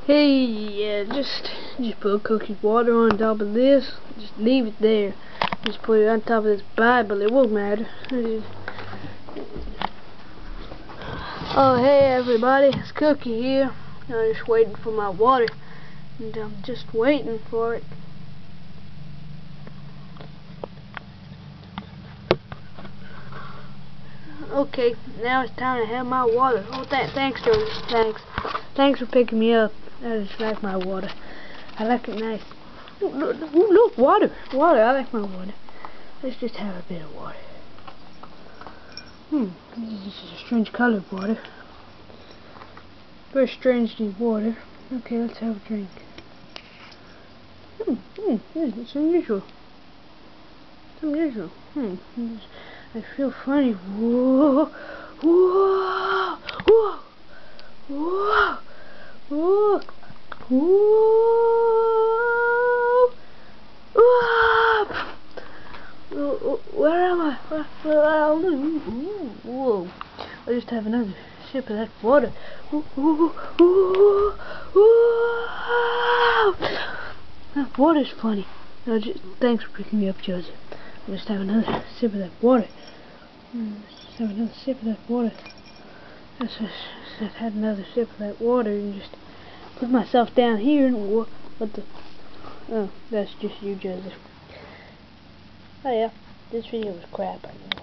Hey, yeah, just put cookie water on top of this. Just leave it there. Just put it on top of this Bible. It won't matter. Oh, hey everybody, it's Cookie here. I'm just waiting for my water, and I'm just waiting for it. Okay, now it's time to have my water. Oh, thanks, George. Thanks for picking me up. I just like my water. I like it nice. Look, water. I like my water. Let's just have a bit of water. This is a strange color water. Very strangely water. Okay, let's have a drink. It's unusual. It's unusual. I feel funny. Whoa. Whoa. Whoa. Whoa. Whoa. Whoa. Where am I? Whoa. I just have another sip of that water. That water's funny. No, thanks for picking me up, Joseph. I'll just have another sip of that water. Just have another sip of that water. Just had another sip of that water and just put myself down here and what the? Oh, that's just you, Joseph. Oh yeah, this video was crap, I know.